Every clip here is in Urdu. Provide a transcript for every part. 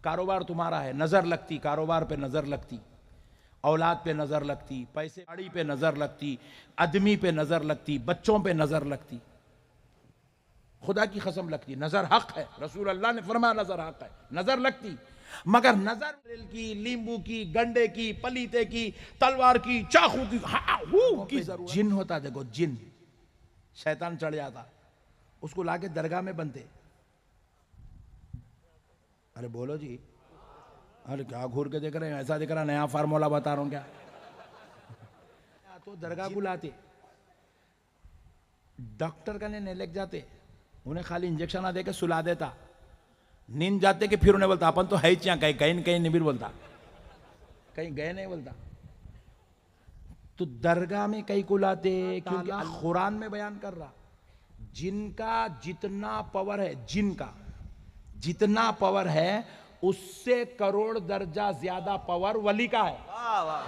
کاروبار تمہارا ہے، نظر لگتی، کاروبار پہ نظر لگتی، اولاد پہ نظر لگتی، پیسے گاڑی پہ نظر لگتی، آدمی پہ نظر لگتی، بچوں پہ نظر لگتی، خدا کی قسم لگتی. نظر حق ہے، رسول اللہ نے فرمایا نظر حق ہے، نظر لگتی، مگر نظر ریل کی، لیمبو کی، گنڈے کی، پلیتے کی، تلوار کی، چاقو کی، جن ہوتا دیکھو جن، شیطان چڑھ جاتا، اس کو لا کے درگاہ میں بنتے. ارے بولو جی، ارے کیا گھور کے دیکھ رہے ہیں، ایسا دیکھ رہا نیا فارمولا بتا رہا ہوں کیا. تو درگاہ کو لاتے، ڈاکٹر کا نہیں لے جاتے، انہیں خالی انجیکشن دے کے سلا دیتا، نیند جاتے کہ پھر انہیں بولتا اپن تو ہے چاں کہیں کہیں نہیں بھی بولتا، کہیں گئے نہیں بولتا. تو درگاہ میں کہیں کو لاتے کیونکہ قرآن میں بیان کر رہا جن کا جتنا پاور ہے، جن کا جتنا پاور ہے اس سے کروڑ درجہ زیادہ پاور ولی کا ہے.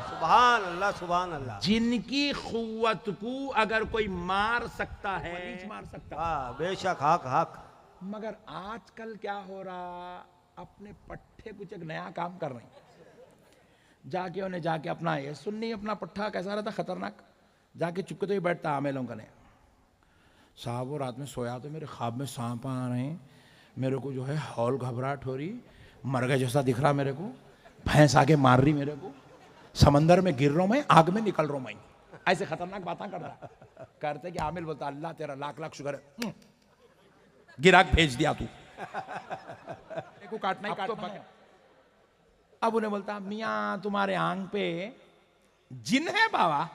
سبحان اللہ سبحان اللہ. جن کی قوت کو اگر کوئی مار سکتا ہے، مار سکتا، بے شک حق حق. مگر آج کل کیا ہو رہا، اپنے پٹھے کچھ ایک نیا کام کر رہے ہیں، جا کے اپنا یہ سننی اپنا پٹھا کیسا رہتا خطرناک، جا کے چپکے تو ہی بیٹھتا عاملوں کا نے. صاحب وہ رات میں سویا تو میرے خواب میں سانپ آ رہے ہیں، میرے کو جو ہے ہول گھبراہٹ ہو رہی، مرغے جیسا دکھ رہا میرے کو، بھینس آگے مار رہی میرے کو، سمندر میں گر رہا ہوں میں، آگ میں نکل رہا ہوں میں. ایسے خطرناک باتیں کر رہا کرتے کہ عامل بولتا اللہ تیرا لاکھ لاکھ شکر ہے، گراک بھیج دیا تو کو کاٹنا ہی کاٹنا ہے. اب انہیں بولتا میاں تمہارے آنکھ پہ جن ہے بابا.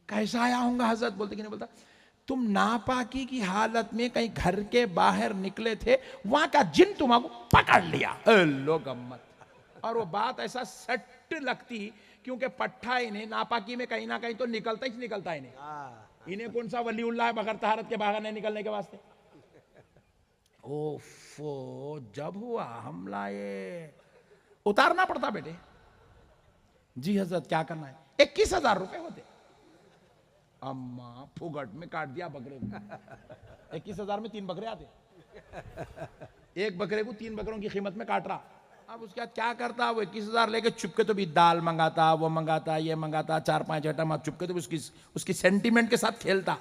کیسا آیا ہوں گا حضرت؟ بولتے کہ نہیں بولتا تم ناپاکی کی حالت میں کہیں گھر کے باہر نکلے تھے، وہاں کا جن تمہیں پکڑ لیا. لوگ امت. اور وہ بات ایسا سٹ لگتی کیونکہ پٹھا انہیں ناپاکی میں کہیں نہ کہیں تو نکلتا ہی نکلتا انہیں کون سا ولی اللہ ہے بغیر طہارت کے باہر نہیں نکلنے کے واسطے. اوفو جب ہوا حملہ یہ اتارنا پڑتا بیٹے. جی حضرت کیا کرنا ہے؟ 21,000 روپے ہوتے. اما پھگٹ میں کاٹ دیا بکرے کو. 21,000 میں 3 بکرے آتے، ایک بکرے کو 3 بکروں کی قیمت میں کاٹ رہا. اب اس کے بعد کیا کرتا، وہ 21,000 لے کے چپکے تو بھی دال منگاتا، وہ منگاتا، یہ منگاتا، 4-5 آئٹم، اب چپکے تو بھی اس کی سینٹیمنٹ کے ساتھ کھیلتا،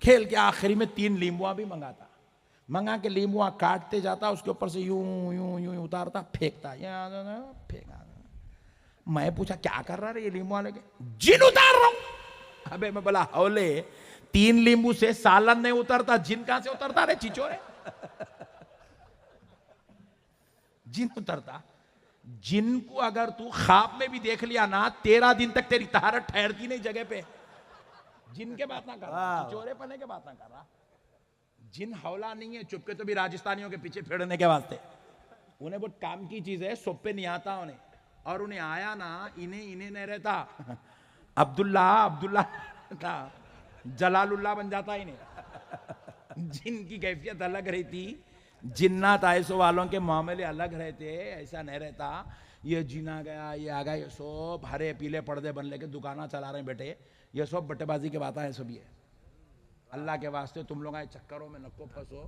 کھیل کے آخری میں 3 لیمبوا بھی منگاتا، منگا کے لیمبوا کاٹتے جاتا، اس کے اوپر سے یوں یوں یوں اتارتا، پھینکتا. پھینکا. میں پوچھا کیا کر رہا ہے یہ لیمبوا لے کے؟ جن اتار رہا ہوں. ابے میں بولا ہولے 3 لیمبو سے سالن نہیں اترتا، جن کہاں سے اترتا رے چیچورے؟ جن اترتا. جن کو اگر تو خواب میں بھی دیکھ لیا نا 13 دن تک تیری طہارت ٹھہرتی نہیں جگہ پہ. جن کے بات نہ کر رہا، چیچورے پنے کے بات نہ کر رہا. جن حولا نہیں ہے چپکے تو بھی راجستانیوں کے پیچھے پھیڑنے کے واسطے. انہیں بہت کام کی چیز ہے، سب پہ نہیں آتا انہیں، اور انہیں آیا نا انہیں نہیں رہتا. عبداللہ تھا، جلال اللہ بن جاتا انہیں. جن کی کیفیت الگ رہتی، جنات آئیسو والوں کے معاملے الگ رہتے، ایسا نہیں رہتا. یہ جن آ گیا، یہ آ گیا، یہ سب ہرے پیلے پردے بن لے کے دکانہ چلا رہے ہیں بیٹے، یہ سب بٹے بازی کے باتیں ہیں سب. یہ اللہ کے واسطے تم لوگ آئے چکروں میں نکو پھنسو.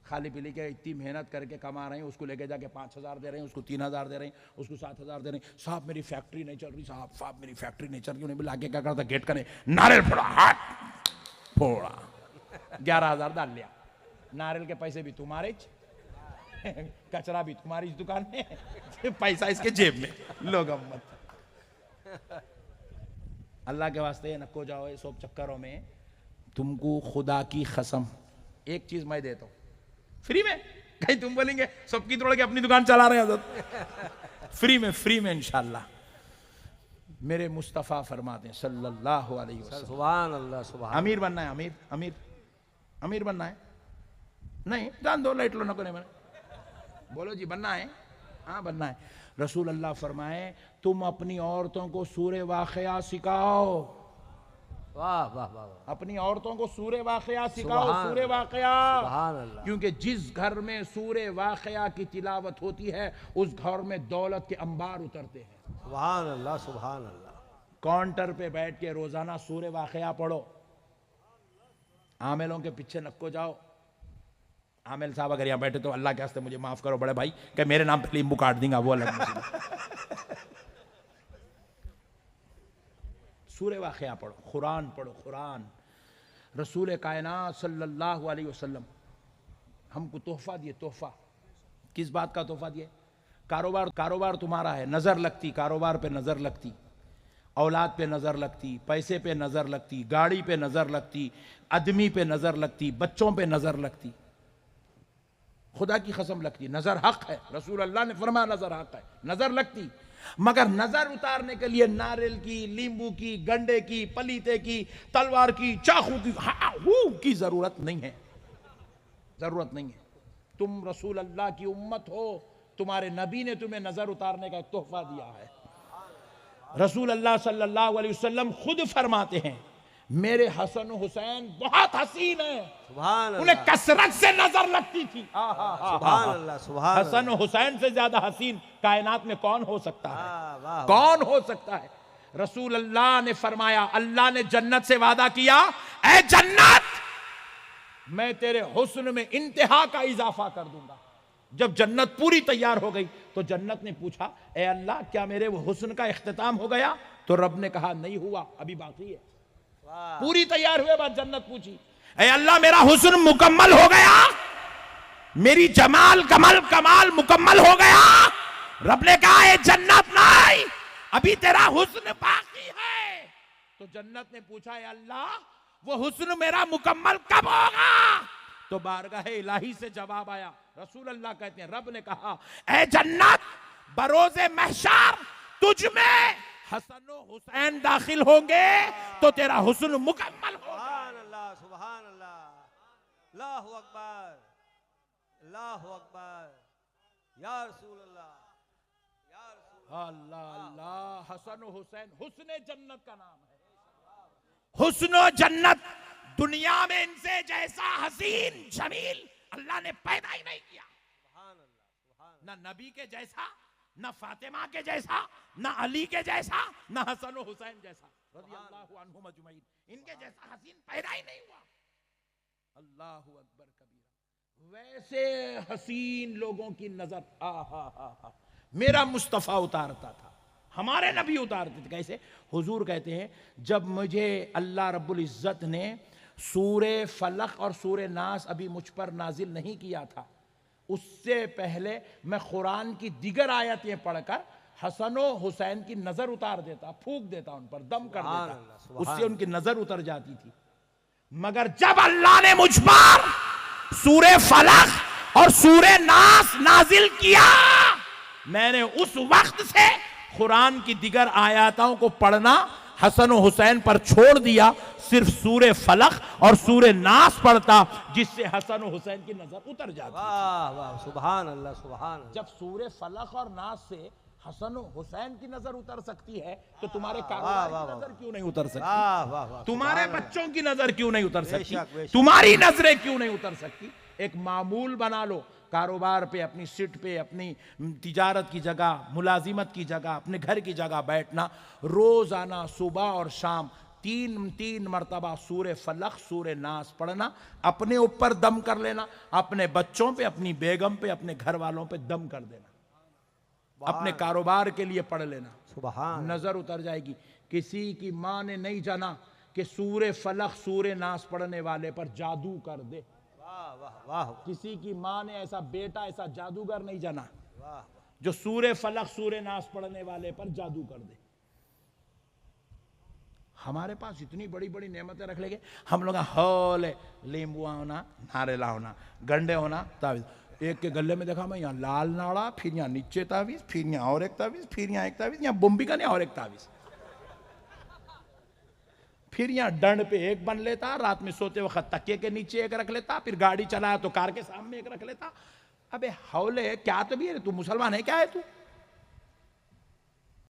خالی پیلی کے اتنی محنت کر کے کما رہے ہیں، اس کو لے کے جا کے 5,000 دے رہے ہیں، اس کو 3,000 دے رہے ہیں، اس کو 7,000 دے رہے ہیں. صاحب میری فیکٹری نہیں چل رہی، صاحب میری فیکٹری نہیں چل رہی. انہیں بھی لاکے کیا کرتا، گیٹ کرے ناریل پھوڑا، ہاتھ پھوڑا، 11,000 ڈال لیا. ناریل کے پیسے بھی تمہارے، کچرا بھی تمہاری دکان میں، پیسہ اس کے جیب میں. لوگ امت. اللہ کے واسطے نکو جاؤ یہ سب چکروں میں. تم کو خدا کی قسم ایک چیز میں دیتا ہوں فری میں. کہیں تم بولیں گے سب کی توڑ کے اپنی دکان چلا رہے ہیں حضرت، فری میں انشاءاللہ. میرے مصطفیٰ فرماتے ہیں صلی اللہ علیہ وسلم، سبحان اللہ سبحان. امیر بننا ہے، امیر بننا ہے. نہیں جان دو لائٹ لو نکو نہیں بولو جی بننا ہے، ہاں بننا ہے. رسول اللہ فرمائے تم اپنی عورتوں کو سورہ واقعہ سکھاؤ. واہ واہ واہ. اپنی عورتوں کو سورہ واقعہ سکھاؤ، سورہ واقعہ. سبحان اللہ. کیونکہ جس گھر میں سورہ واقعہ کی تلاوت ہوتی ہے اس گھر میں دولت کے انبار اترتے ہیں. سبحان اللہ سبحان اللہ. کاؤنٹر پہ بیٹھ کے روزانہ سورہ واقعہ پڑھو. عاملوں کے پیچھے نکو جاؤ، عامل صاحب اگر یہاں بیٹھے تو اللہ کے واسطے مجھے معاف کرو بڑے بھائی کہ میرے نام پہ لیمبو کاٹ دیں گا، وہ الگ مسئلہ۔ سورہ واقعہ پڑھو، قرآن پڑھو، قرآن۔ رسول کائنات صلی اللہ علیہ وسلم ہم کو تحفہ دیے، تحفہ۔ کس بات کا تحفہ دیے؟ کاروبار تمہارا ہے، نظر لگتی، کاروبار پہ نظر لگتی، اولاد پہ نظر لگتی، پیسے پہ نظر لگتی، گاڑی پہ نظر لگتی، آدمی پہ نظر لگتی، بچوں پہ نظر لگتی، خدا کی قسم لگتی۔ نظر حق ہے، رسول اللہ نے فرمایا نظر حق ہے، نظر لگتی، مگر نظر اتارنے کے لیے ناریل کی، لیمبو کی، گنڈے کی، پلیتے کی، تلوار کی، چاقو کی ضرورت نہیں ہے، ضرورت نہیں ہے۔ تم رسول اللہ کی امت ہو، تمہارے نبی نے تمہیں نظر اتارنے کا ایک تحفہ دیا ہے۔ رسول اللہ صلی اللہ علیہ وسلم خود فرماتے ہیں میرے حسن و حسین بہت حسین ہیں، سبحان اللہ، انہیں کثرت سے نظر لگتی تھی۔ سبحان اللہ، سبحان اللہ، حسن و حسین سے زیادہ حسین کائنات میں کون ہو سکتا ہے؟ واہ، واہ، کون ہو سکتا ہے؟ رسول اللہ نے فرمایا اللہ نے جنت سے وعدہ کیا، اے جنت میں تیرے حسن میں انتہا کا اضافہ کر دوں گا۔ جب جنت پوری تیار ہو گئی تو جنت نے پوچھا اے اللہ کیا میرے وہ حسن کا اختتام ہو گیا؟ تو رب نے کہا نہیں ہوا، ابھی باقی ہے۔ واہ، پوری تیار ہوئے بعد جنت پوچھی اے اللہ میرا حسن مکمل ہو گیا، میری جمال کمال مکمل ہو گیا؟ رب نے کہا اے جنت نہیں، ابھی تیرا حسن باقی ہے۔ تو جنت نے پوچھا اے اللہ وہ حسن میرا مکمل کب ہوگا؟ تو بارگاہ الہی سے جواب آیا، رسول اللہ کہتے ہیں رب نے کہا اے جنت بروز محشر تجھ میں حسن و حسین داخل ہوں گے تو تیرا حسن مکمل ہوگا۔ سبحان اللہ، سبحان اللہ، اللہ اکبر، اللہ اکبر، یا رسول اللہ، یا رسول اللہ اللہ، حسن و حسین، حسن جنت کا نام ہے۔ حسن و جنت دنیا میں ان سے جیسا حسین جمیل اللہ نے پیدا ہی نہیں کیا۔ سبحان اللہ، سبحان اللہ، نہ نبی کے جیسا، نہ فاطمہ کے جیسا، نہ علی کے جیسا، نہ حسن و حسین جیسا رضی اللہ عنہم اجمعین، ان کے جیسا حسین پیدا ہی نہیں ہوا۔ اللہ اکبر کبیرہ۔ ویسے حسین لوگوں کی نظر میرا مصطفیٰ اتارتا تھا، ہمارے نبی اتارتے تھے۔ کیسے؟ حضور کہتے ہیں جب مجھے اللہ رب العزت نے سورہ فلق اور سورہ ناس ابھی مجھ پر نازل نہیں کیا تھا، اس سے پہلے میں قرآن کی دیگر آیتیں پڑھ کر حسن و حسین کی نظر اتار دیتا، پھونک دیتا ان پر، دم کر سبحان دیتا، اللہ، سبحان اس سے ان کی نظر اتر جاتی تھی۔ مگر جب اللہ نے مجھ پر سورہ فلق اور سورہ ناس نازل کیا، میں نے اس وقت سے قرآن کی دیگر آیاتوں کو پڑھنا حسن و حسین پر چھوڑ دیا، صرف سورہ فلق اور سورہ ناس پڑھتا جس سے حسن و حسین کی نظر اتر جاتی۔ واہ واہ، سبحان اللہ، سبحان اللہ، جب سورہ فلق اور ناس سے حسن و حسین کی نظر اتر سکتی ہے تو تمہارے کاروبار کی نظر کیوں نہیں اتر سکتی؟ واہ واہ واہ، تمہارے سبحان اللہ، بچوں کی نظر کیوں نہیں اتر سکتی؟ شک، بے شک۔ تمہاری نظریں کیوں نہیں اتر سکتی؟ ایک معمول بنا لو، کاروبار پہ، اپنی سٹ پہ، اپنی تجارت کی جگہ، ملازمت کی جگہ، اپنے گھر کی جگہ بیٹھنا، روزانہ صبح اور شام تین مرتبہ سورہ فلق سورہ ناس پڑھنا، اپنے اوپر دم کر لینا، اپنے بچوں پہ، اپنی بیگم پہ، اپنے گھر والوں پہ دم کر دینا، اپنے کاروبار کے لیے پڑھ لینا، سبحان، نظر اتر جائے گی۔ کسی کی ماں نے نہیں جانا کہ سورہ فلق سورہ ناس پڑھنے والے پر جادو کر دے، واہ واہ واہ، کسی کی ماں نے ایسا بیٹا، ایسا جادوگر نہیں جانا واہ، جو سورہ فلق سورہ ناس پڑھنے والے پر جادو کر دے۔ ہمارے پاس اتنی بڑی بڑی نعمتیں رکھ لے گے، ہم لوگ ہولے لیمبو ہونا، ناریلا ہونا، گنڈے ہونا، تعویذ۔ ایک کے گلے میں دیکھا میں یہاں لال ناڑا، پھر یہاں نیچے تعویذ، پھر یہاں اور ایک تعویذ، پھر یہاں ایک تعویذ، یہاں بمبی کا نہیں اور ایک تعویذ، پھر یہاں ڈنڈ پہ ایک بن لیتا، رات میں سوتے وقت تکیے کے نیچے ایک رکھ لیتا، پھر گاڑی چلایا تو کار کے سامنے ایک رکھ لیتا۔ ابے ہولے کیا تو بھی ہے، تو مسلمان ہے کیا ہے تو؟